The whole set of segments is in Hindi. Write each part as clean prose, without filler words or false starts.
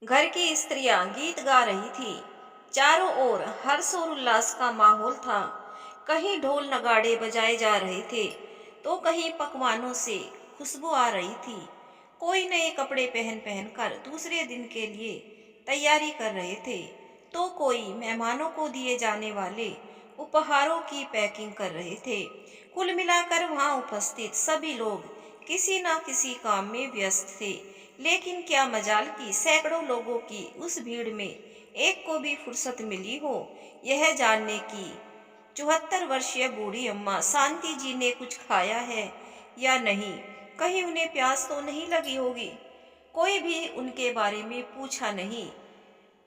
घर की स्त्रियां गीत गा रही थी। चारों ओर हर्ष और उल्लास का माहौल था। कहीं ढोल नगाड़े बजाए जा रहे थे, तो कहीं पकवानों से खुशबू आ रही थी। कोई नए कपड़े पहन पहनकर दूसरे दिन के लिए तैयारी कर रहे थे, तो कोई मेहमानों को दिए जाने वाले उपहारों की पैकिंग कर रहे थे। कुल मिलाकर वहां उपस्थित सभी लोग किसी न किसी काम में व्यस्त थे। लेकिन क्या मजाल की सैकड़ों लोगों की उस भीड़ में एक को भी फुर्सत मिली हो यह जानने की 74 वर्षीय बूढ़ी अम्मा शांति जी ने कुछ खाया है या नहीं, कहीं उन्हें प्यास तो नहीं लगी होगी। कोई भी उनके बारे में पूछा नहीं।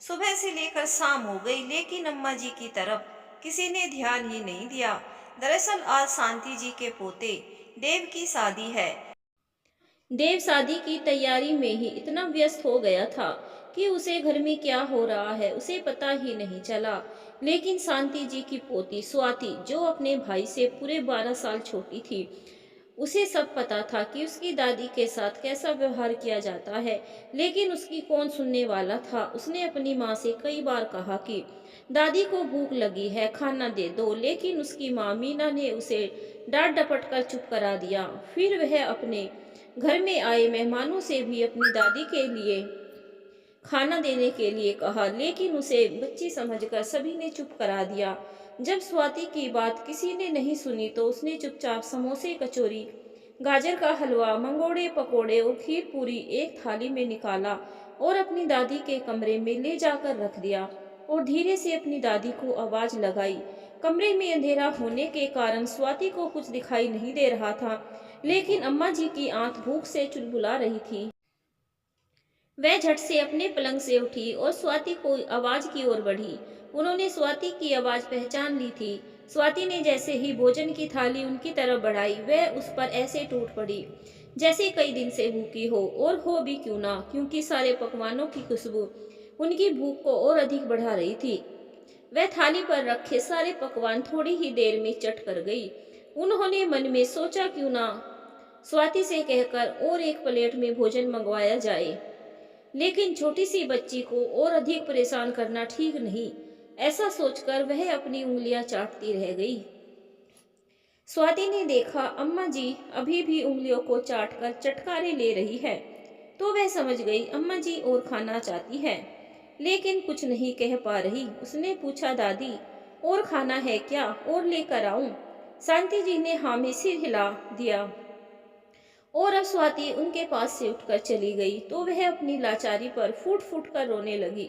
सुबह से लेकर शाम हो गई, लेकिन अम्मा जी की तरफ किसी ने ध्यान ही नहीं दिया। दरअसल आज शांति जी के पोते देव की शादी है। देव शादी की तैयारी में ही इतना व्यस्त हो गया था कि उसे घर में क्या हो रहा है उसे पता ही नहीं चला। लेकिन शांति जी की पोती स्वाति, जो अपने भाई से पूरे 12 साल छोटी थी, उसे सब पता था कि उसकी दादी के साथ कैसा व्यवहार किया जाता है। लेकिन उसकी कौन सुनने वाला था। उसने अपनी माँ से कई बार कहा कि दादी को भूख लगी है, खाना दे दो, लेकिन उसकी माँ मीना ने उसे डांट डपट कर चुप करा दिया। फिर वह अपने घर में आए मेहमानों से भी अपनी दादी के लिए खाना देने के लिए कहा, लेकिन उसे बच्ची समझकर सभी ने चुप करा दिया। जब स्वाति की बात किसी ने नहीं सुनी तो उसने चुपचाप समोसे, कचौरी, गाजर का हलवा, मंगोड़े, पकोड़े और खीर पूरी एक थाली में निकाला और अपनी दादी के कमरे में ले जाकर रख दिया और धीरे से अपनी दादी को आवाज लगाई। कमरे में अंधेरा होने के कारण स्वाति को कुछ दिखाई नहीं दे रहा था, लेकिन अम्मा जी की आंख भूख से चुलबुला रही थी। वह झट से अपने पलंग से उठी और स्वाति को आवाज की ओर बढ़ी। उन्होंने स्वाति की आवाज पहचान ली थी। स्वाति ने जैसे ही भोजन की थाली उनकी तरफ बढ़ाई, वह उस पर ऐसे टूट पड़ी जैसे कई दिन से भूखी हो, और हो भी क्यों ना, क्योंकि सारे पकवानों की खुशबू उनकी भूख को और अधिक बढ़ा रही थी। वह थाली पर रखे सारे पकवान थोड़ी ही देर में चट कर गई। उन्होंने मन में सोचा, क्यों ना स्वाति से कहकर और एक प्लेट में भोजन मंगवाया जाए, लेकिन छोटी सी बच्ची को और अधिक परेशान करना ठीक नहीं। ऐसा सोचकर वह अपनी उंगलियां चाटती रह गई। स्वाति ने देखा अम्मा जी अभी भी उंगलियों को चाटकर चटकारे ले रही है, तो वह समझ गई अम्मा जी और खाना चाहती है, लेकिन कुछ नहीं कह पा रही। उसने पूछा, दादी और खाना है क्या, और लेकर आऊं? शांति जी ने हाँ में सिर हिला दिया और अब स्वाति उनके पास से उठकर चली गई तो वह अपनी लाचारी पर फूट फूट कर रोने लगी।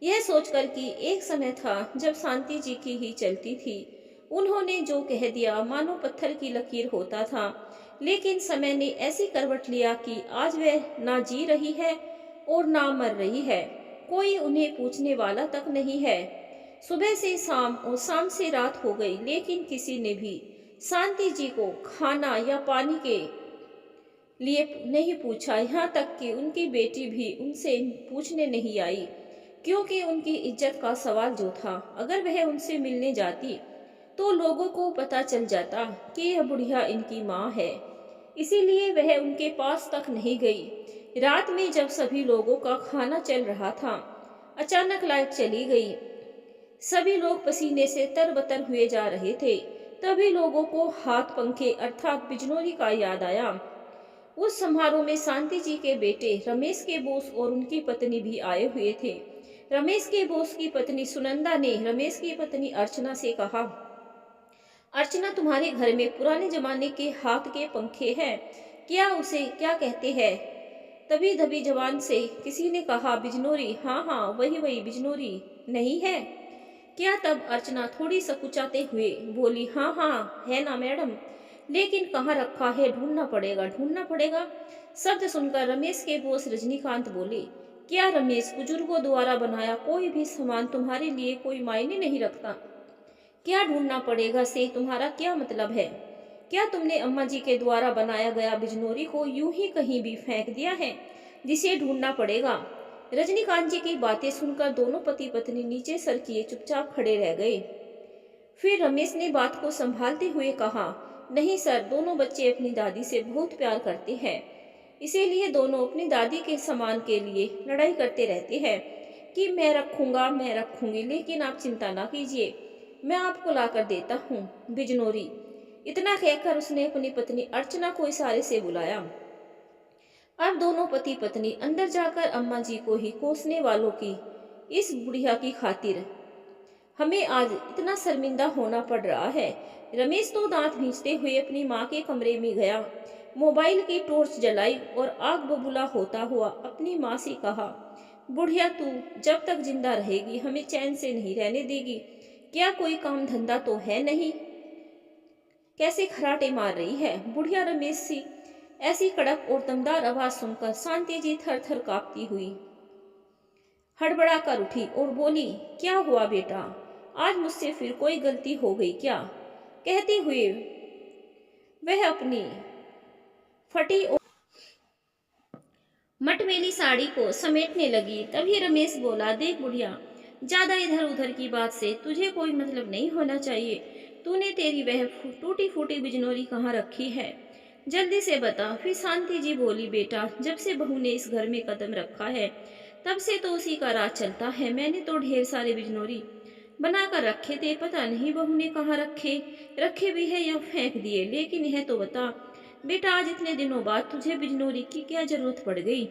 यह सोचकर कि एक समय था जब शांति जी की ही चलती थी। उन्होंने जो कह दिया मानो पत्थर की लकीर होता था, लेकिन समय ने ऐसी करवट लिया कि आज वह ना जी रही है और ना मर रही है। कोई उन्हें पूछने वाला तक नहीं है। सुबह से शाम और शाम से रात हो गई, लेकिन किसी ने भी शांति जी को खाना या पानी के लिए नहीं पूछा। यहाँ तक कि उनकी बेटी भी उनसे पूछने नहीं आई, क्योंकि उनकी इज्जत का सवाल जो था, अगर वह उनसे मिलने जाती तो लोगों को पता चल जाता कि यह बुढ़िया इनकी माँ है। इसीलिए वह उनके पास तक नहीं गई। रात में जब सभी लोगों का खाना चल रहा था, अचानक लाइट चली गई। सभी लोग पसीने से तरबतर हुए जा रहे थे। तभी लोगों को हाथ पंखे अर्थात बिजनौरी का याद आया। उस समारोह में शांति जी के बेटे रमेश के बोस और उनकी पत्नी भी आए हुए थे। रमेश के बोस की पत्नी सुनंदा ने रमेश की पत्नी अर्चना से कहा, अर्चना, तुम्हारे घर में पुराने जमाने के हाथ के पंखे हैं क्या? उसे क्या कहते हैं? तभी दबी जबान से किसी ने कहा, बिजनौरी। हाँ हाँ, वही वही बिजनौरी। नहीं है क्या? तब अर्चना थोड़ी सकुचाते हुए बोली, हाँ हाँ है ना मैडम, लेकिन कहाँ रखा है, ढूंढना पड़ेगा ढूंढना पड़ेगा। शब्द सुनकर रमेश के बोस रजनीकांत बोले, क्या रमेश, बुजुर्गों द्वारा बनाया कोई भी सामान तुम्हारे लिए कोई मायने नहीं रखता? क्या ढूंढना पड़ेगा से तुम्हारा क्या मतलब है? क्या तुमने अम्मा जी के द्वारा बनाया गया बिजनौरी को यूं ही कहीं भी फेंक दिया है जिसे ढूंढना पड़ेगा? रजनीकांत जी की बातें सुनकर दोनों पति पत्नी नीचे सर किए चुपचाप खड़े रह गए। फिर रमेश ने बात को संभालते हुए कहा, नहीं सर, दोनों बच्चे अपनी दादी से बहुत प्यार करते हैं। इसीलिए दोनों अपनी दादी के सामान के लिए लड़ाई करते रहते हैं कि मैं रखूंगा, मैं रखूंगी, लेकिन आप चिंता ना कीजिए, मैं आपको लाकर देता हूँ बिजनोरी। इतना कहकर उसने अपनी पत्नी अर्चना को इशारे से बुलाया। अब दोनों पति पत्नी अंदर जाकर अम्मा जी को ही कोसने वालों की इस बुढ़िया की खातिर हमें आज इतना शर्मिंदा होना पड़ रहा है। रमेश तो दांत भींचते हुए अपनी माँ के कमरे में गया, मोबाइल की टॉर्च जलाई और आग बबूला होता हुआ अपनी माँ से कहा, बुढ़िया तू जब तक जिंदा रहेगी हमें चैन से नहीं रहने देगी। क्या कोई काम धंधा तो है नहीं? कैसे खराटे मार रही है बुढ़िया रमेश सी। ऐसी कड़क और दमदार आवाज सुनकर शांति जी थर थर कांपती हुई हड़बड़ा कर उठी और बोली, क्या हुआ बेटा, आज मुझसे फिर कोई गलती हो गई क्या? कहते हुए वह अपनी फटी और मटमेली साड़ी को समेटने लगी। तभी रमेश बोला, देख बुढ़िया, ज्यादा इधर उधर की बात से तुझे कोई मतलब नहीं होना चाहिए। तूने तेरी वह टूटी फूटी बिजनौरी कहाँ रखी है, जल्दी से बता। फिर शांति जी बोली, बेटा जब से बहू ने इस घर में कदम रखा है तब से तो उसी का राज चलता है। मैंने तो ढेर सारे बिजनौरी बना कर रखे थे, पता नहीं बहू ने कहाँ रखे, रखे भी है या फेंक दिए। लेकिन यह तो बता बेटा, आज इतने दिनों बाद तुझे बिजनौरी की क्या जरूरत पड़ गई?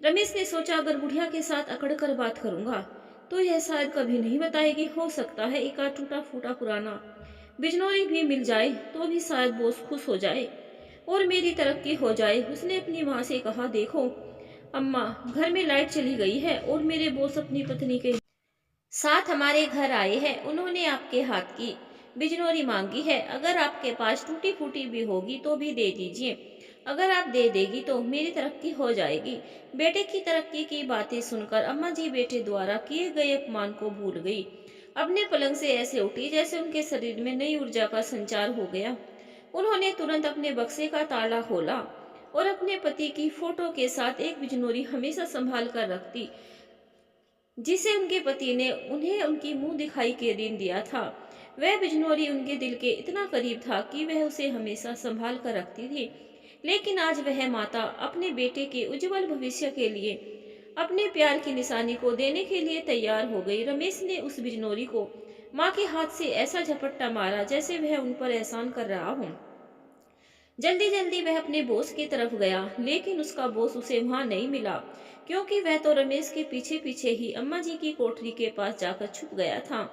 रमेश ने सोचा, अगर बुढ़िया के साथ अकड़ कर बात करूंगा तो यह शायद कभी नहीं बताएगी। हो सकता है एक आध टूटा फूटा पुराना बिजनौरी भी मिल जाए तो भी शायद बॉस खुश हो जाए और मेरी तरक्की हो जाए। उसने अपनी माँ से कहा, देखो अम्मा, घर में लाइट चली गई है और मेरे बॉस अपनी पत्नी के साथ हमारे घर आए हैं। उन्होंने आपके हाथ की बिजनौरी मांगी है। अगर आपके पास टूटी फूटी भी होगी तो भी दे दीजिए। अगर आप दे देगी तो मेरी तरक्की हो जाएगी। बेटे की तरक्की की बातें सुनकर अम्मा जी बेटे द्वारा किए गए अपमान को भूल गई। अपने पलंग से ऐसे उठी जैसे उनके शरीर में नई ऊर्जा का संचार हो गया। उन्होंने तुरंत अपने बक्से का ताला खोला और अपने पति की फोटो के साथ एक बिजनौरी हमेशा संभाल कर रखती, जिसे उनके पति ने उन्हें उनकी मुंह दिखाई के दिन दिया था। वह बिजनौरी उनके दिल के इतना करीब था कि वह उसे हमेशा संभाल कर रखती थी। लेकिन आज वह माता अपने बेटे के उज्जवल भविष्य के लिए अपने प्यार की निशानी को देने के लिए तैयार हो गई। रमेश ने उस बिजनौरी को माँ के हाथ से ऐसा झपट्टा मारा जैसे वह उन पर एहसान कर रहा हो। जल्दी जल्दी वह अपने बॉस की तरफ गया, लेकिन उसका बॉस उसे वहां नहीं मिला, क्योंकि वह तो रमेश के पीछे पीछे ही अम्मा जी की कोठरी के पास जाकर छुप गया था।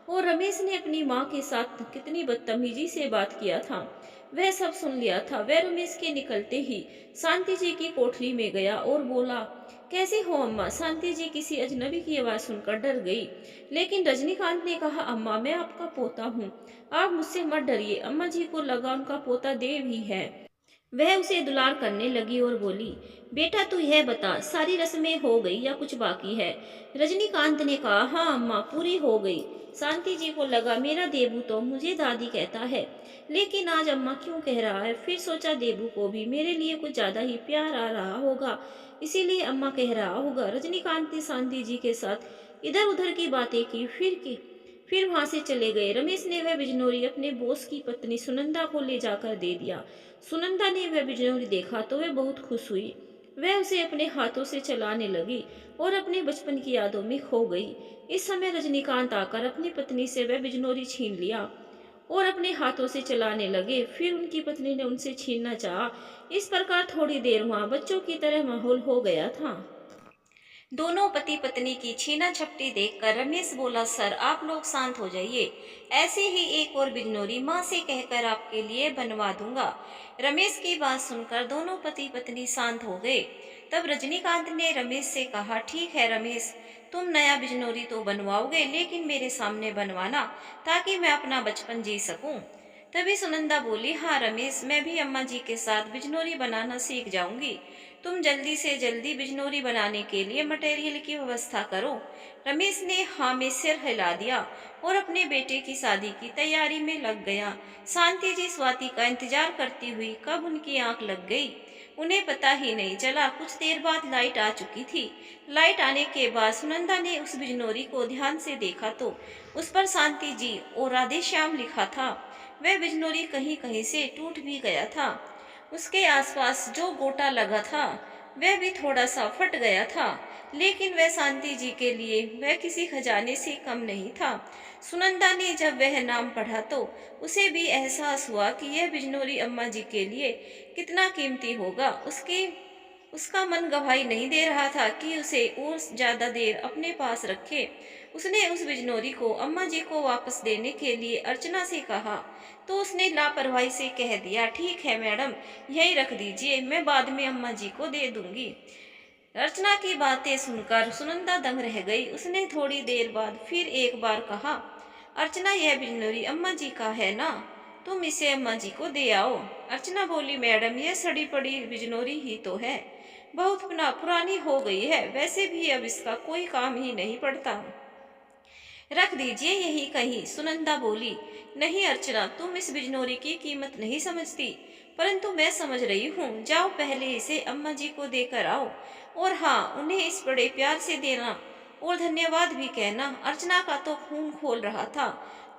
और रमेश ने अपनी माँ के साथ कितनी बदतमीजी से बात किया था वह सब सुन लिया था। वह रमेश के निकलते ही शांति जी की कोठरी में गया और बोला, कैसे हो अम्मा? शांति जी किसी अजनबी की आवाज सुनकर डर गई, लेकिन रजनीकांत ने कहा, अम्मा मैं आपका पोता हूँ, आप मुझसे मत डरिए। अम्मा जी को लगा उनका पोता देव ही है। वह उसे दुलार करने लगी और बोली, बेटा तू यह बता, सारी रस्में हो गई या कुछ बाकी है? रजनीकांत ने कहा, हाँ अम्मा पूरी हो गई। शांति जी को लगा, मेरा देबू तो मुझे दादी कहता है, लेकिन आज अम्मा क्यों कह रहा है? फिर सोचा, देबू को भी मेरे लिए कुछ ज्यादा ही प्यार आ रहा होगा, इसीलिए अम्मा कह रहा होगा। रजनीकांत ने शांति जी के साथ इधर उधर की बातें की, फिर वहां से चले गए। रमेश ने वह बिजनौरी अपने बॉस की पत्नी सुनंदा को ले जाकर दे दिया। सुनंदा ने वह बिजनौरी देखा तो वह बहुत खुश हुई। वह उसे अपने हाथों से चलाने लगी और अपने बचपन की यादों में खो गई। इस समय रजनीकांत आकर अपनी पत्नी से वह बिजनौरी छीन लिया और अपने हाथों से चलाने लगे। फिर उनकी पत्नी ने उनसे छीनना चाहा। इस प्रकार थोड़ी देर वहां बच्चों की तरह माहौल हो गया था। दोनों पति पत्नी की छीना झपटी देखकर रमेश बोला, सर आप लोग शांत हो जाइए, ऐसे ही एक और बिजनौरी माँ से कहकर आपके लिए बनवा दूंगा। रमेश की बात सुनकर दोनों पति पत्नी शांत हो गए। तब रजनीकांत ने रमेश से कहा, ठीक है रमेश, तुम नया बिजनौरी तो बनवाओगे, लेकिन मेरे सामने बनवाना, ताकि मैं अपना बचपन जी सकूं। तभी सुनंदा बोली, हाँ रमेश, मैं भी अम्मा जी के साथ बिजनौरी बनाना सीख जाऊंगी। तुम जल्दी से जल्दी बिजनौरी बनाने के लिए मटेरियल की व्यवस्था करो। रमेश ने हाँ में सिर हिला दिया और अपने बेटे की शादी की तैयारी में लग गया। शांति जी स्वाति का इंतजार करती हुई कब उनकी आंख लग गई उन्हें पता ही नहीं चला। कुछ देर बाद लाइट आ चुकी थी। लाइट आने के बाद सुनंदा ने उस बिजनौरी को ध्यान से देखा तो उस पर शांति जी और राधे श्याम लिखा था। वह बिजनौरी कहीं कहीं से टूट भी गया था उसके आसपास जो गोटा लगा था वह भी थोड़ा सा फट गया था, लेकिन वह शांति जी के लिए वह किसी खजाने से कम नहीं था। सुनंदा ने जब वह नाम पढ़ा तो उसे भी एहसास हुआ कि यह बिजनौरी अम्मा जी के लिए कितना कीमती होगा। उसका मन गवाही नहीं दे रहा था कि उसे और ज्यादा देर अपने पास रखे। उसने उस बिजनौरी को अम्मा जी को वापस देने के लिए अर्चना से कहा तो उसने लापरवाही से कह दिया, ठीक है मैडम, यही रख दीजिए, मैं बाद में अम्मा जी को दे दूंगी। अर्चना की बातें सुनकर सुनंदा दंग रह गई। उसने थोड़ी देर बाद फिर एक बार कहा, अर्चना, यह बिजनौरी अम्मा जी का है ना, तुम इसे अम्मा जी को दे आओ। अर्चना बोली, मैडम, यह सड़ी पड़ी बिजनौरी ही तो है, बहुत पुरानी हो गई है, वैसे भी अब इसका कोई काम ही नहीं पड़ता, रख दीजिए यही कहीं। सुनंदा बोली, नहीं अर्चना, तुम इस बिजनौरी की कीमत नहीं समझती, परंतु मैं समझ रही हूँ। जाओ पहले इसे अम्मा जी को देकर आओ, और हाँ, उन्हें इस बड़े प्यार से देना और धन्यवाद भी कहना। अर्चना का तो खून खोल रहा था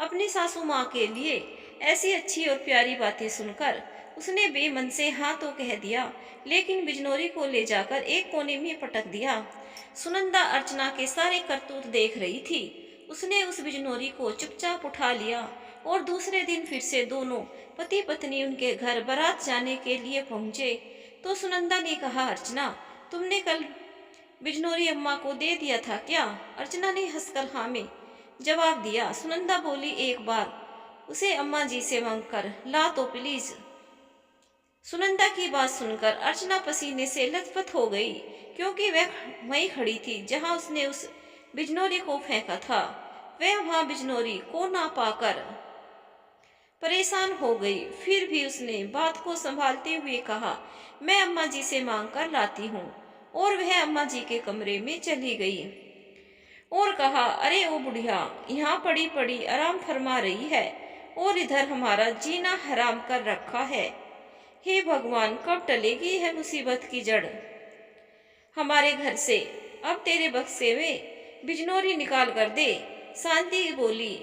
अपनी सासू माँ के लिए ऐसी अच्छी और प्यारी बातें सुनकर। उसने बेमन से हाँ तो कह दिया, लेकिन बिजनौरी को ले जाकर एक कोने में पटक दिया। सुनंदा अर्चना के सारे करतूत देख रही थी। उसने उस बिजनौरी को चुपचाप उठा लिया और दूसरे दिन फिर से दोनों पति पत्नी उनके घर बारात जाने के लिए पहुंचे। तो सुनंदा ने कहा, अर्चना, तुमने कल बिजनौरी अम्मा को दे दिया था क्या? अर्चना ने हंसकर हाँ में जवाब दिया। सुनंदा बोली, एक बार उसे अम्मा जी से मांगकर ला तो प्लीज। सुनंदा की बात सुनकर अर्चना पसीने से लथपथ हो गई, क्योंकि वह वहीं खड़ी थी जहां उसने उस बिजनौरी को फेंका था। वह वहां बिजनौरी को ना पाकर परेशान हो गई। फिर भी उसने बात को संभालते हुए कहा, मैं अम्मा जी से मांग कर लाती हूँ। और वह अम्मा जी के कमरे में चली गई और कहा, अरे ओ बुढ़िया, यहाँ पड़ी पड़ी आराम फरमा रही है और इधर हमारा जीना हराम कर रखा है। हे भगवान, कब टलेगी यह मुसीबत की जड़ हमारे घर से। अब तेरे बक्से में बिजनौरी निकाल कर दे। शांति बोली,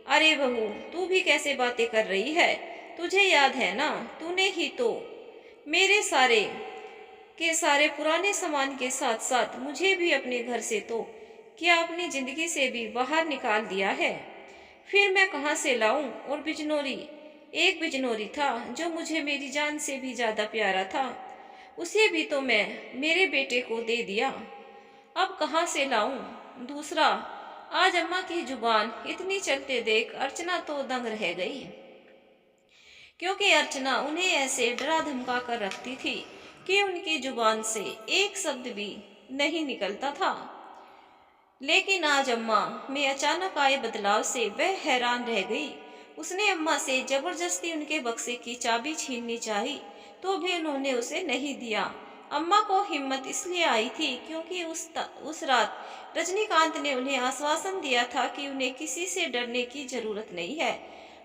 अरे बहू, तू भी कैसे बातें कर रही है? तुझे याद है ना, तूने ही तो मेरे सारे पुराने सामान के साथ साथ मुझे भी अपने घर से तो क्या अपनी जिंदगी से भी बाहर निकाल दिया है। फिर मैं कहाँ से लाऊं? और बिजनौरी, एक बिजनौरी था जो मुझे मेरी जान से भी ज्यादा प्यारा था, उसे भी तो मैं मेरे बेटे को दे दिया। अब कहाँ से लाऊं दूसरा? आज अम्मा की जुबान इतनी चलते देख अर्चना तो दंग रह गई, क्योंकि अर्चना उन्हें ऐसे डरा धमका कर रखती थी कि उनकी जुबान से एक शब्द भी नहीं निकलता था। लेकिन आज अम्मा में अचानक आए बदलाव से वह हैरान रह गई। उसने अम्मा से जबरदस्ती उनके बक्से की चाबी छीननी चाही, तो भी उन्होंने उसे नहीं दिया। अम्मा को हिम्मत इसलिए आई थी क्योंकि उस रात रजनीकांत ने उन्हें आश्वासन दिया था कि उन्हें किसी से डरने की जरूरत नहीं है।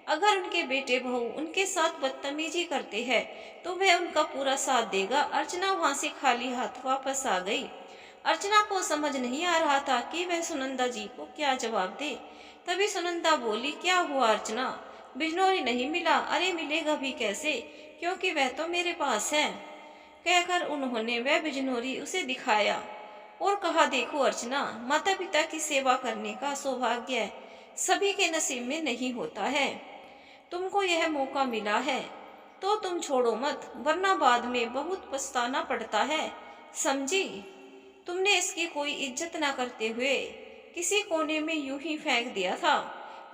अगर उनके बेटे बहू उनके साथ बदतमीजी करते हैं तो वह उनका पूरा साथ देगा। अर्चना वहां से खाली हाथ वापस आ गई। अर्चना को समझ नहीं आ रहा था कि वह सुनंदा जी को क्या जवाब दे। तभी सुनंदा बोली, क्या हुआ अर्चना? बिजनौरी नहीं मिला? अरे मिलेगा भी कैसे, क्योंकि वह तो मेरे पास है। कहकर उन्होंने वह बिजनौरी उसे दिखाया और कहा, देखो अर्चना, माता पिता की सेवा करने का सौभाग्य सभी के नसीब में नहीं होता है। तुमको यह मौका मिला है तो तुम छोड़ो मत, वरना बाद में बहुत पछताना पड़ता है, समझी? तुमने इसकी कोई इज्जत ना करते हुए किसी कोने में यूं ही फेंक दिया था,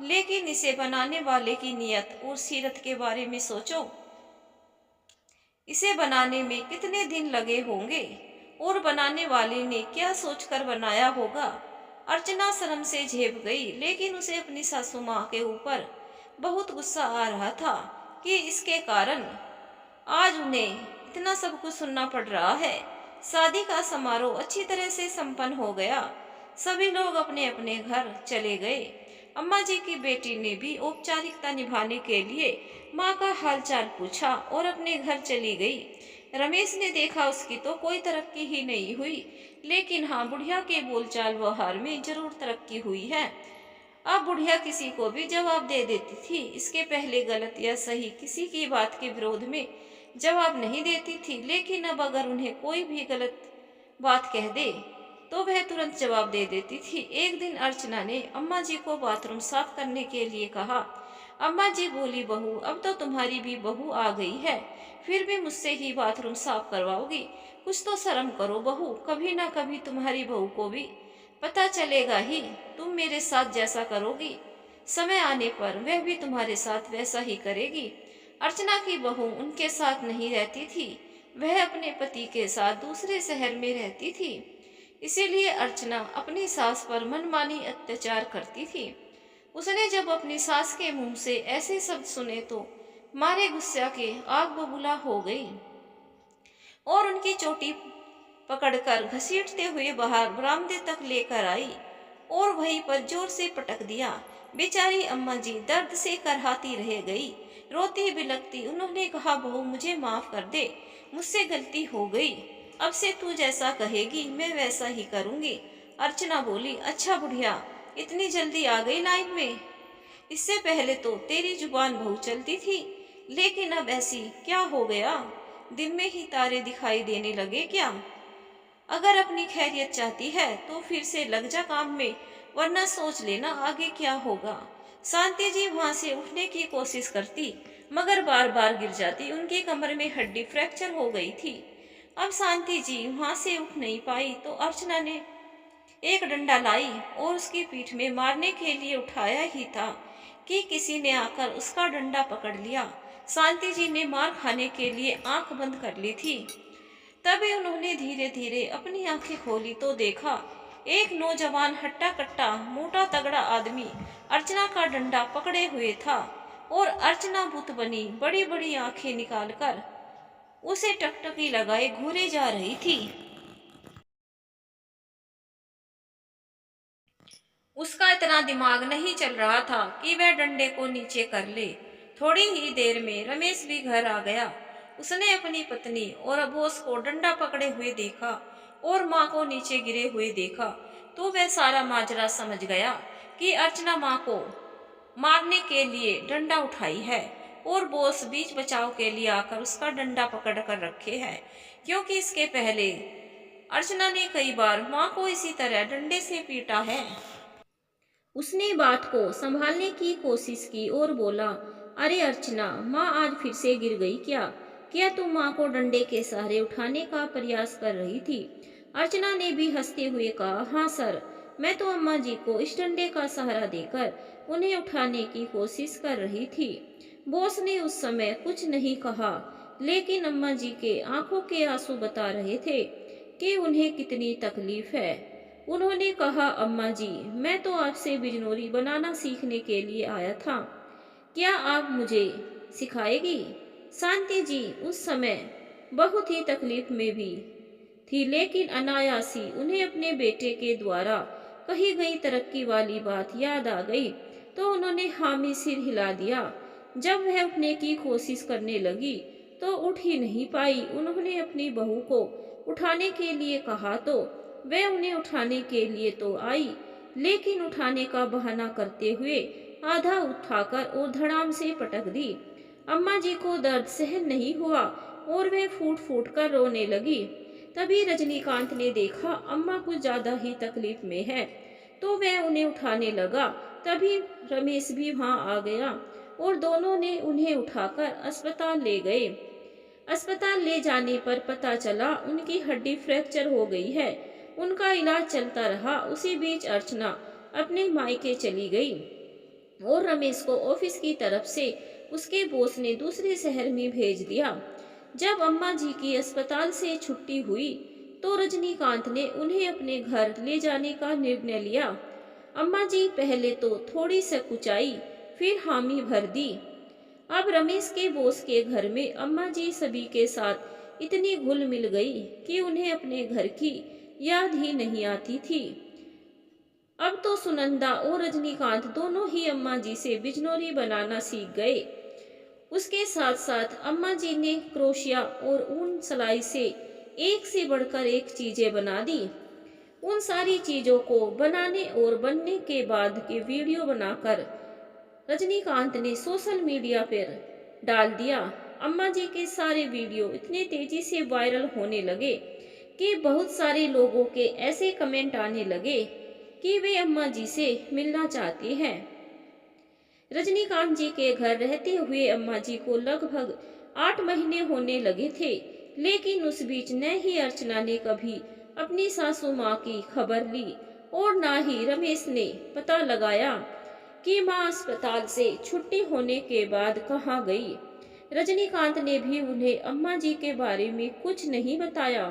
लेकिन इसे बनाने वाले की नियत और सीरत के बारे में सोचो। इसे बनाने में कितने दिन लगे होंगे और बनाने वाले ने क्या सोचकर बनाया होगा। अर्चना शर्म से झेप गई, लेकिन उसे अपनी सासू माँ के ऊपर बहुत गुस्सा आ रहा था कि इसके कारण आज उन्हें इतना सब कुछ सुनना पड़ रहा है। शादी का समारोह अच्छी तरह से संपन्न हो गया। सभी लोग अपने अपने घर चले गए। अम्मा जी की बेटी ने भी औपचारिकता निभाने के लिए माँ का हालचाल पूछा और अपने घर चली गई। रमेश ने देखा उसकी तो कोई तरक्की ही नहीं हुई, लेकिन हाँ, बुढ़िया के बोलचाल व्यवहार में जरूर तरक्की हुई है। अब बुढ़िया किसी को भी जवाब दे देती थी। इसके पहले गलत या सही किसी की बात के विरोध में जवाब नहीं देती थी, लेकिन अब अगर उन्हें कोई भी गलत बात कह दे तो वह तुरंत जवाब दे देती थी। एक दिन अर्चना ने अम्मा जी को बाथरूम साफ करने के लिए कहा। अम्मा जी बोली, बहू, अब तो तुम्हारी भी बहू आ गई है, फिर भी मुझसे ही बाथरूम साफ करवाओगी? कुछ तो शर्म करो बहू, कभी ना कभी तुम्हारी बहू को भी पता चलेगा ही। तुम मेरे साथ जैसा करोगी, समय आने पर वह भी तुम्हारे साथ वैसा ही करेगी। अर्चना की बहू उनके साथ नहीं रहती थी, वह अपने पति के साथ दूसरे शहर में रहती थी। इसीलिए अर्चना अपनी सास पर मनमानी अत्याचार करती थी। उसने जब अपनी सास के मुंह से ऐसे शब्द सुने तो मारे गुस्सा के आग बबूला हो गई और उनकी चोटी पकड़कर घसीटते हुए बाहर बरामदे तक लेकर आई और वहीं पर जोर से पटक दिया। बेचारी अम्मा जी दर्द से करहाती रह गई। रोती बिलखती उन्होंने कहा, बहू, मुझे माफ कर दे, मुझसे गलती हो गई। अब से तू जैसा कहेगी मैं वैसा ही करूंगी। अर्चना बोली, अच्छा बुढ़िया, इतनी जल्दी आ गई लाइन में? इससे पहले तो तेरी जुबान बहुत चलती थी, लेकिन अब ऐसी क्या हो गया? दिन में ही तारे दिखाई देने लगे क्या? अगर अपनी खैरियत चाहती है तो फिर से लग जा काम में, वरना सोच लेना आगे क्या होगा। शांति जी वहां से उठने की कोशिश करती, मगर बार बार गिर जाती। उनकी कमर में हड्डी फ्रैक्चर हो गई थी। अब शांति जी वहां से उठ नहीं पाई तो अर्चना ने एक डंडा लाई और उसकी पीठ में मारने के लिए उठाया ही था कि किसी ने आकर उसका डंडा पकड़ लिया। शांति जी ने मार खाने के लिए आंख बंद कर ली थी। तभी उन्होंने धीरे धीरे अपनी आंखें खोली तो देखा एक नौजवान हट्टा कट्टा मोटा तगड़ा आदमी अर्चना का डंडा पकड़े हुए था और अर्चना बुत बनी बड़ी बड़ी आंखें निकालकर उसे टकटकी लगाए घूरे जा रही थी। उसका इतना दिमाग नहीं चल रहा था कि वह डंडे को नीचे कर ले। थोड़ी ही देर में रमेश भी घर आ गया। उसने अपनी पत्नी और अबोस को डंडा पकड़े हुए देखा और माँ को नीचे गिरे हुए देखा तो वह सारा माजरा समझ गया कि अर्चना माँ को मारने के लिए डंडा उठाई है और बोस बीच बचाव के लिए आकर उसका डंडा पकड़ कर रखे है, क्योंकि इसके पहले अर्चना ने कई बार माँ को इसी तरह डंडे से पीटा है। उसने बात को संभालने की कोशिश की और बोला, अरे अर्चना, माँ आज फिर से गिर गई क्या? क्या तुम माँ को डंडे के सहारे उठाने का प्रयास कर रही थी? अर्चना ने भी हंसते हुए कहा, हाँ सर, मैं तो अम्मा जी को इस डंडे का सहारा देकर उन्हें उठाने की कोशिश कर रही थी। बॉस ने उस समय कुछ नहीं कहा, लेकिन अम्मा जी के आंखों के आंसू बता रहे थे कि उन्हें कितनी तकलीफ है। उन्होंने कहा, अम्मा जी, मैं तो आपसे बिजनौरी बनाना सीखने के लिए आया था, क्या आप मुझे सिखाएगी? शांति जी उस समय बहुत ही तकलीफ में भी थी, लेकिन अनायासी उन्हें अपने बेटे के द्वारा कही गई तरक्की वाली बात याद आ गई तो उन्होंने हामी सिर हिला दिया। जब वह उठने की कोशिश करने लगी तो उठ ही नहीं पाई। उन्होंने अपनी बहू को उठाने के लिए कहा तो वह उन्हें उठाने के लिए तो आई, लेकिन उठाने का बहाना करते हुए आधा उठाकर और धड़ाम से पटक दी। अम्मा जी को दर्द सहन नहीं हुआ और वे फूट फूट कर रोने लगी। तभी रजनीकांत ने देखा अम्मा कुछ ज्यादा ही तकलीफ में है तो वह उन्हें उठाने लगा। तभी रमेश भी वहां आ गया और दोनों ने उन्हें उठाकर अस्पताल ले गए। अस्पताल ले जाने पर पता चला उनकी हड्डी फ्रैक्चर हो गई है। उनका इलाज चलता रहा। उसी बीच अर्चना अपने मायके चली गई और रमेश को ऑफिस की तरफ से उसके बॉस ने दूसरे शहर में भेज दिया। जब अम्मा जी की अस्पताल से छुट्टी हुई तो रजनीकांत ने उन्हें अपने घर ले जाने का निर्णय लिया। अम्मा जी पहले तो थोड़ी सकुचाई, फिर हामी भर दी। अब रमेश के बॉस के घर में अम्मा जी सभी के साथ इतनी घुल मिल गई कि उन्हें अपने घर की याद ही नहीं आती थी। अब तो सुनंदा और रजनीकांत दोनों ही अम्मा जी से बिजनौरी बनाना सीख गए। उसके साथ साथ अम्मा जी ने क्रोशिया और ऊन सलाई से एक से बढ़कर एक चीजें बना दी। उन सारी चीजों को बनाने और बनने के बाद के वीडियो बनाकर रजनीकांत ने सोशल मीडिया पर डाल दिया। अम्मा जी के सारे वीडियो इतने तेजी से वायरल होने लगे कि बहुत सारे लोगों के ऐसे कमेंट आने लगे कि वे अम्मा जी से मिलना चाहते हैं। रजनीकांत जी के घर रहते हुए अम्मा जी को लगभग 8 महीने होने लगे थे, लेकिन उस बीच न ही अर्चना ने कभी अपनी सासू माँ की खबर ली और ना ही रमेश ने पता लगाया कि माँ अस्पताल से छुट्टी होने के बाद कहाँ गई। रजनीकांत ने भी उन्हें अम्मा जी के बारे में कुछ नहीं बताया,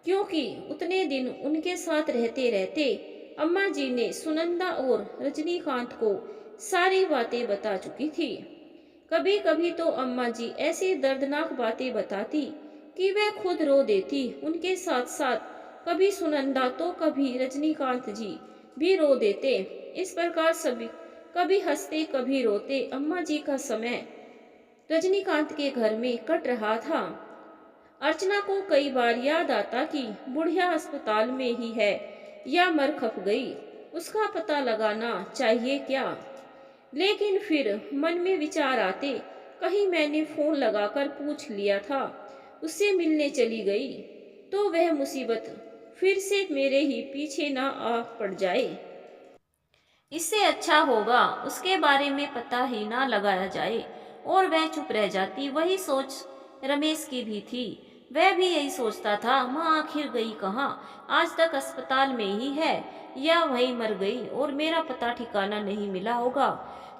क्योंकि उतने दिन उनके साथ रहते रहते अम्मा जी ने सुनंदा और रजनीकांत को सारी बातें बता चुकी थी। कभी कभी तो अम्मा जी ऐसी दर्दनाक बातें बताती कि वह खुद रो देती। उनके साथ साथ कभी सुनंदा तो कभी रजनीकांत जी भी रो देते। इस प्रकार सभी कभी हंसते कभी रोते अम्मा जी का समय रजनीकांत के घर में कट रहा था। अर्चना को कई बार याद आता कि बुढ़िया अस्पताल में ही है या मर खप गई, उसका पता लगाना चाहिए क्या। लेकिन फिर मन में विचार आते, कहीं मैंने फोन लगाकर पूछ लिया था, उससे मिलने चली गई तो वह मुसीबत फिर से मेरे ही पीछे ना आ पड़ जाए। इससे अच्छा होगा उसके बारे में पता ही ना लगाया जाए और वह चुप रह जाती। वही सोच रमेश की भी थी। वह भी यही सोचता था, माँ आखिर गई कहाँ, आज तक अस्पताल में ही है या वहीं मर गई और मेरा पता ठिकाना नहीं मिला होगा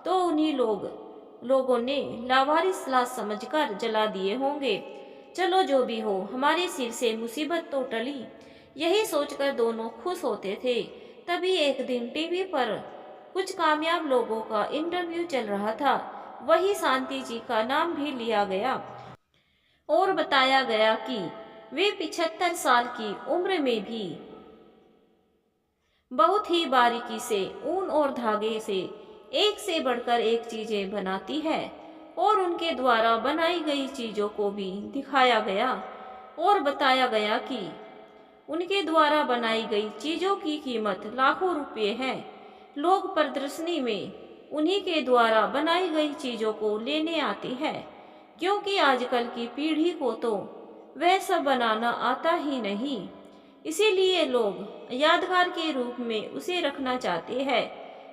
तो उन्हीं लोगों ने लावारिस लाश समझकर जला दिए होंगे। चलो जो भी हो, हमारे सिर से मुसीबत तो टली। यही सोचकर दोनों खुश होते थे। तभी एक दिन टीवी पर कुछ कामयाब लोगों का इंटरव्यू चल रहा था। वही शांति जी का नाम भी लिया गया और बताया गया कि वे 75 साल की उम्र में भी बहुत ही बारीकी से ऊन और धागे से एक से बढ़कर एक चीजें बनाती है और उनके द्वारा बनाई गई चीजों को भी दिखाया गया और बताया गया कि उनके द्वारा बनाई गई चीजों की कीमत लाखों रुपए है। लोग प्रदर्शनी में उन्हीं के द्वारा बनाई गई चीजों को लेने आते हैं, क्योंकि आजकल की पीढ़ी को तो वह सब बनाना आता ही नहीं। इसीलिए लोग यादगार के रूप में उसे रखना चाहते हैं।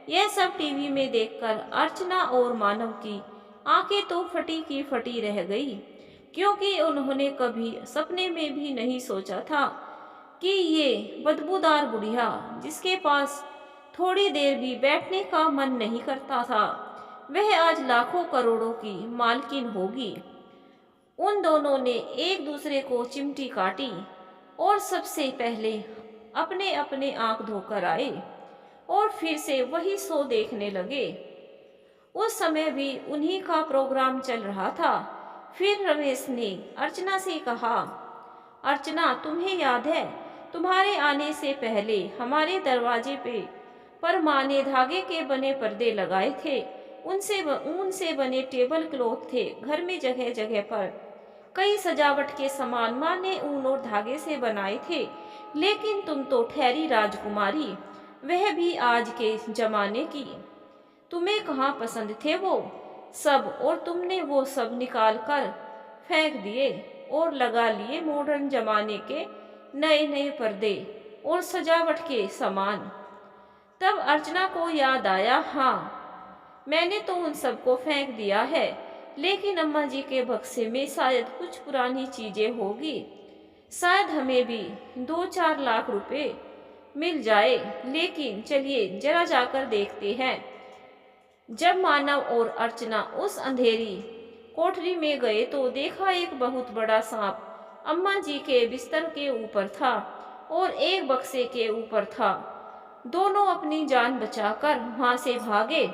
यह सब टीवी में देखकर अर्चना और मानव की आंखें तो फटी की फटी रह गई, क्योंकि उन्होंने कभी सपने में भी नहीं सोचा था कि ये बदबूदार बुढ़िया, जिसके पास थोड़ी देर भी बैठने का मन नहीं करता था, वह आज लाखों करोड़ों की मालकिन होगी। उन दोनों ने एक दूसरे को चिमटी काटी और सबसे पहले अपने अपने आंख धोकर आए और फिर से वही शो देखने लगे। उस समय भी उन्हीं का प्रोग्राम चल रहा था। फिर रमेश ने अर्चना से कहा, अर्चना, तुम्हें याद है तुम्हारे आने से पहले हमारे दरवाजे पे पर माँ ने धागे के बने पर्दे लगाए थे, ऊन से बने टेबल क्लॉथ थे। घर में जगह जगह पर कई सजावट के सामान माँ ने ऊन और धागे से बनाए थे। लेकिन तुम तो ठहरी राजकुमारी, वह भी आज के जमाने की। तुम्हें कहाँ पसंद थे वो सब, और तुमने वो सब निकाल कर फेंक दिए और लगा लिए मॉडर्न जमाने के नए नए पर्दे और सजावट के सामान। तब अर्चना को याद आया, हाँ, मैंने तो उन सबको फेंक दिया है, लेकिन अम्मा जी के बक्से में शायद कुछ पुरानी चीजें होगी। शायद हमें भी 2-4 लाख रुपए मिल जाए। लेकिन चलिए जरा जाकर देखते हैं। जब मानव और अर्चना उस अंधेरी कोठरी में गए तो देखा एक बहुत बड़ा सांप अम्मा जी के बिस्तर के ऊपर था और एक बक्से के ऊपर था। दोनों अपनी जान बचाकर वहां से भागे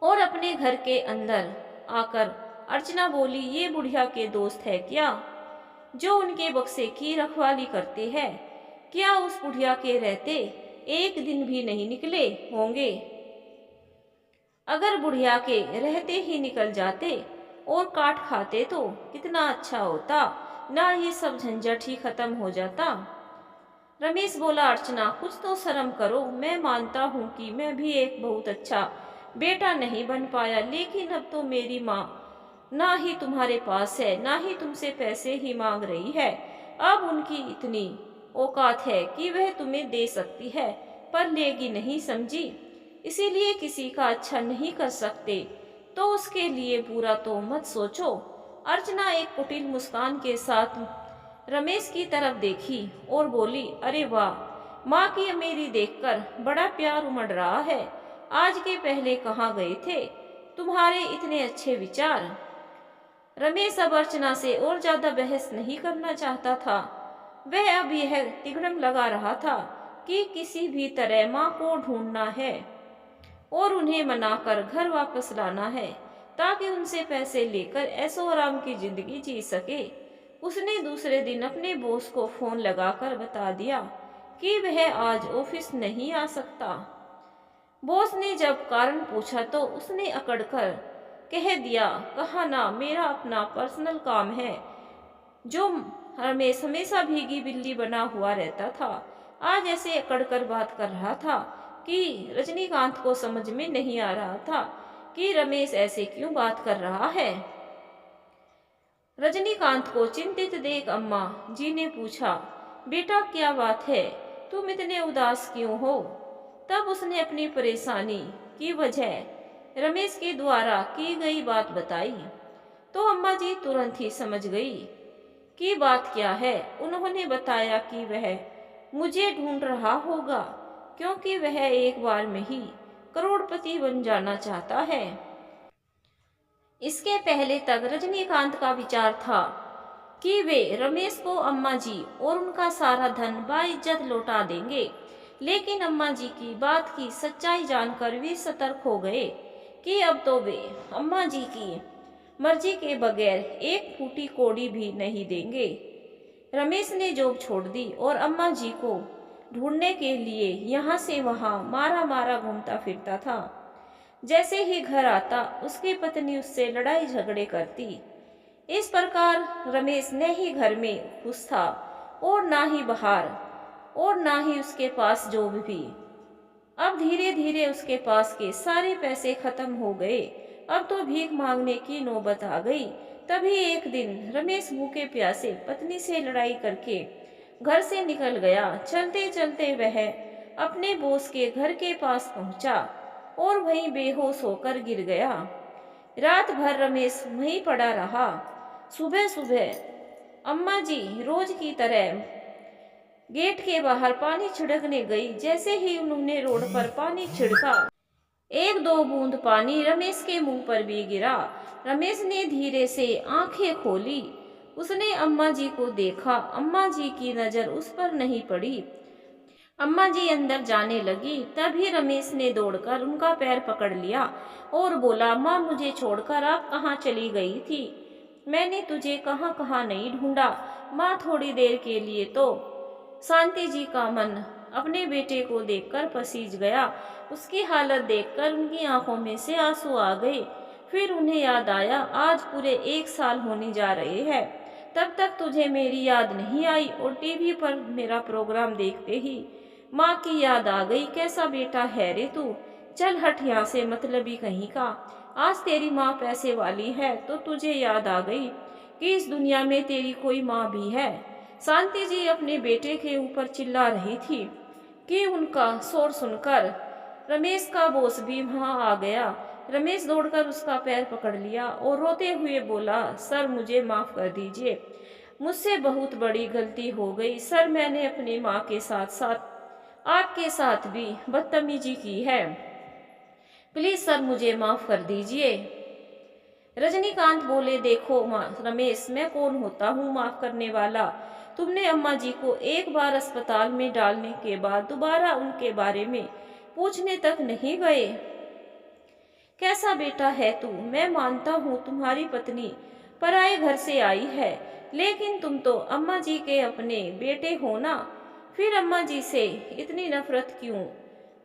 और अपने घर के अंदर आकर अर्चना बोली, ये बुढ़िया के दोस्त है क्या, जो उनके बक्से की रखवाली करते हैं? क्या उस बुढ़िया के रहते एक दिन भी नहीं निकले होंगे? अगर बुढ़िया के रहते ही निकल जाते और काट खाते तो कितना अच्छा होता, ना ये सब झंझट ही खत्म हो जाता। रमेश बोला, अर्चना, कुछ तो शर्म करो। मैं मानता हूँ कि मैं भी एक बहुत अच्छा बेटा नहीं बन पाया, लेकिन अब तो मेरी माँ ना ही तुम्हारे पास है, ना ही तुमसे पैसे ही मांग रही है। अब उनकी इतनी औकात है कि वह तुम्हें दे सकती है, पर लेगी नहीं, समझी। इसीलिए किसी का अच्छा नहीं कर सकते तो उसके लिए बुरा तो मत सोचो। अर्चना एक कुटिल मुस्कान के साथ रमेश की तरफ देखी और बोली, अरे वाह, माँ की अमीरी देखकर बड़ा प्यार उमड़ रहा है। आज के पहले कहाँ गए थे तुम्हारे इतने अच्छे विचार। रमेश अब अर्चना से और ज्यादा बहस नहीं करना चाहता था। वह अब यह तिगड़म लगा रहा था कि किसी भी तरह माँ को ढूंढना है और उन्हें मनाकर घर वापस लाना है, ताकि उनसे पैसे लेकर ऐशो आराम की जिंदगी जी सके। उसने दूसरे दिन अपने बॉस को फोन लगाकर बता दिया कि वह आज ऑफिस नहीं आ सकता। बॉस ने जब कारण पूछा तो उसने अकड़कर कह दिया, कहा ना, मेरा अपना पर्सनल काम है। जो रमेश हमेशा भीगी बिल्ली बना हुआ रहता था, आज ऐसे अकड़कर बात कर रहा था कि रजनीकांत को समझ में नहीं आ रहा था कि रमेश ऐसे क्यों बात कर रहा है। रजनीकांत को चिंतित देख अम्मा जी ने पूछा, बेटा क्या बात है, तुम इतने उदास क्यों हो। तब उसने अपनी परेशानी की वजह रमेश के द्वारा की गई बात बताई। तो अम्मा जी तुरंत ही समझ गई कि बात क्या है। उन्होंने बताया कि वह मुझे ढूंढ रहा होगा, क्योंकि वह एक बार में ही करोड़पति बन जाना चाहता है। इसके पहले तक रजनीकांत का विचार था कि वे रमेश को अम्मा जी और उनका सारा धन बाइज्जत लौटा देंगे, लेकिन अम्मा जी की बात की सच्चाई जानकर वे सतर्क हो गए कि अब तो वे अम्मा जी की मर्जी के बगैर एक फूटी कौड़ी भी नहीं देंगे। रमेश ने जॉब छोड़ दी और अम्मा जी को ढूंढने के लिए यहाँ से वहाँ मारा मारा घूमता फिरता था। जैसे ही घर आता उसकी पत्नी उससे लड़ाई झगड़े करती। इस प्रकार रमेश न ही घर में खुश था और ना ही बाहर, और ना ही उसके पास जॉब भी। अब धीरे धीरे उसके पास के सारे पैसे खत्म हो गए। अब तो भीख मांगने की नौबत आ गई। तभी एक दिन रमेश भूखे प्यासे पत्नी से लड़ाई करके घर से निकल गया। चलते चलते वह अपने बॉस के घर के पास पहुंचा और वहीं बेहोश होकर गिर गया। रात भर रमेश वहीं पड़ा रहा। सुबह सुबह अम्मा जी रोज की तरह गेट के बाहर पानी छिड़कने गई। जैसे ही उन्होंने रोड पर पानी छिड़का, एक दो बूंद पानी रमेश के मुंह पर भी गिरा। रमेश ने धीरे से आंखें खोली। उसने अम्मा जी को देखा। अम्मा जी की नजर उस पर नहीं पड़ी। अम्मा जी अंदर जाने लगी। तभी रमेश ने दौड़कर उनका पैर पकड़ लिया और बोला, माँ, मुझे छोड़कर आप कहाँ चली गई थी? मैंने तुझे कहाँ कहाँ नहीं ढूंढा। माँ, थोड़ी देर के लिए तो शांति जी का मन अपने बेटे को देखकर पसीज गया। उसकी हालत देखकर उनकी आंखों में से आंसू आ गए। फिर उन्हें याद आया, आज पूरे 1 साल होने जा रहे हैं, तब तक तुझे मेरी याद नहीं आई और टीवी पर मेरा प्रोग्राम देखते ही माँ की याद आ गई। कैसा बेटा है रे तू। चल हट यहाँ से, मतलबी कहीं का। आज तेरी माँ पैसे वाली है तो तुझे याद आ गई कि इस दुनिया में तेरी कोई माँ भी है। शांति जी अपने बेटे के ऊपर चिल्ला रही थी कि उनका शोर सुनकर रमेश का बॉस भी वहां आ गया। रमेश दौड़कर उसका पैर पकड़ लिया और रोते हुए बोला, सर, मुझे माफ कर दीजिए, मुझसे बहुत बड़ी गलती हो गई। सर, मैंने अपनी माँ के साथ साथ आपके साथ भी बदतमीजी की है। प्लीज सर, मुझे माफ कर दीजिए। रजनीकांत बोले, देखो रमेश, मैं कौन होता हूँ माफ करने वाला। तुमने अम्मा जी को एक बार अस्पताल में डालने के बाद दोबारा उनके बारे में पूछने तक नहीं गए। कैसा बेटा है तू। मैं मानता हूँ तुम्हारी पत्नी पराए घर से आई है, लेकिन तुम तो अम्मा जी के अपने बेटे हो ना। फिर अम्मा जी से इतनी नफरत क्यों?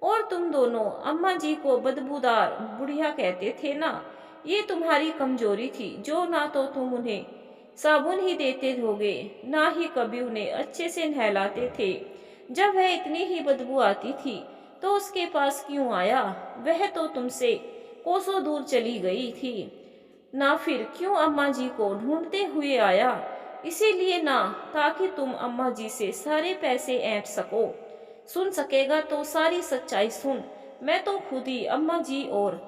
और तुम दोनों अम्मा जी को बदबूदार बुढ़िया कहते थे ना। ये तुम्हारी कमजोरी थी, जो ना तो तुम उन्हें साबुन ही देते होगे, ना ही कभी उन्हें अच्छे से नहलाते थे। जब वह इतनी ही बदबू आती थी तो उसके पास क्यों आया? वह तो तुमसे कोसों दूर चली गई थी। ना फिर क्यों अम्मा जी को ढूंढते हुए आया? इसीलिए ना, ताकि तुम अम्मा जी से सारे पैसे ऐंठ सको। सुन सकेगा तो सारी सच्चाई सुन। मैं तो खुद ही अम्मा जी और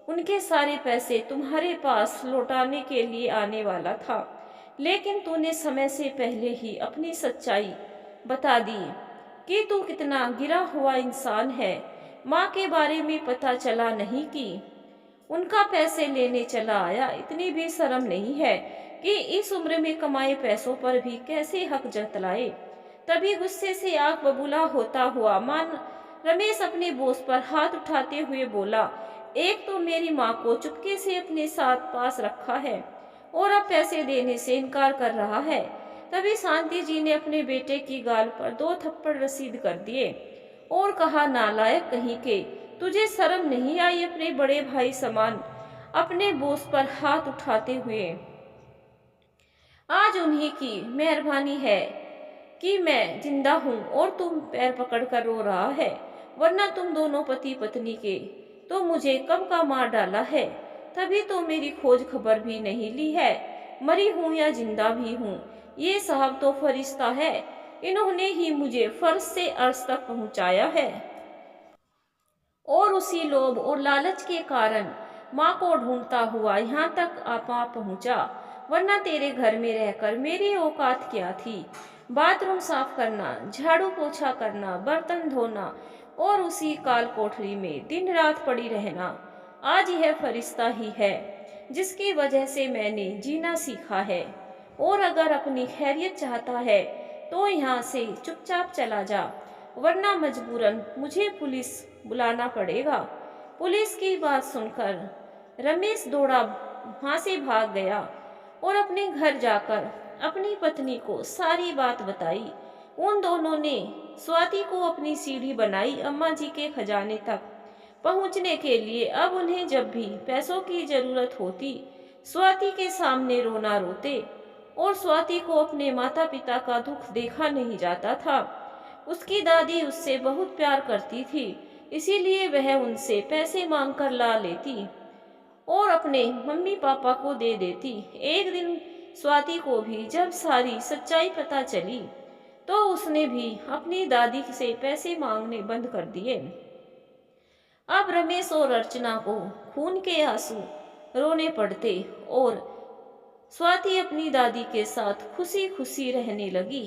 उनके सारे पैसे तुम्हारे पास लौटाने के लिए आने वाला था, लेकिन तूने समय से पहले ही अपनी सच्चाई बता दी कि तू कितना गिरा हुआ इंसान है। माँ के बारे में पता चला नहीं कि उनका पैसे लेने चला आया। इतनी भी शर्म नहीं है कि इस उम्र में कमाए पैसों पर भी कैसे हक जतलाए। तभी गुस्से से आग बबूला होता हुआ मान रमेश अपने बोस पर हाथ उठाते हुए बोला, एक तो मेरी माँ को चुपके से अपने साथ पास रखा है और अब पैसे देने से इनकार कर रहा है। तभी शांति जी ने अपने बेटे की गाल पर 2 थप्पड़ रसीद कर दिए और कहा, नालायक कहीं के, तुझे शर्म नहीं आई अपने बड़े भाई समान अपने बोस पर हाथ उठाते हुए? आज उन्हीं की मेहरबानी है कि मैं जिंदा हूँ और तुम पैर पकड़कर रो रहा है, वरना तुम दोनों पति पत्नी के तो मुझे कब का मार डाला है। तभी तो मेरी खोज खबर भी नहीं ली है, मरी हूँ या जिंदा भी हूँ। ये साहब तो फरिश्ता है, इन्होंने ही मुझे फर्श से अर्श तक पहुँचाया है और उसी लोभ और लालच के कारण माँ को ढूंढता हुआ यहाँ तक आपा पहुँचा, वरना तेरे घर में रहकर मेरी औकात क्या थी। बाथरूम साफ करना, झाड़ू पोछा करना, बर्तन धोना और उसी काल कोठरी में दिन रात पड़ी रहना। आज यह फरिश्ता ही है जिसकी वजह से मैंने जीना सीखा है। और अगर अपनी खैरियत चाहता है तो यहाँ से चुपचाप चला जा, वरना मजबूरन मुझे पुलिस बुलाना पड़ेगा। पुलिस की बात सुनकर रमेश दौड़ा वहां से भाग गया और अपने घर जाकर अपनी पत्नी को सारी बात बताई। उन दोनों ने स्वाति को अपनी सीढ़ी बनाई अम्मा जी के खजाने तक पहुंचने के लिए। अब उन्हें जब भी पैसों की जरूरत होती, स्वाति के सामने रोना रोते और स्वाति को अपने माता पिता का दुख देखा नहीं जाता था। उसकी दादी उससे बहुत प्यार करती थी, इसीलिए वह उनसे पैसे मांगकर ला लेती और अपने मम्मी पापा को दे देती। एक दिन स्वाति को भी जब सारी सच्चाई पता चली तो उसने भी अपनी दादी से पैसे मांगने बंद कर दिए। अब रमेश और अर्चना को खून के आंसू रोने पड़ते और स्वाति अपनी दादी के साथ खुशी खुशी रहने लगी।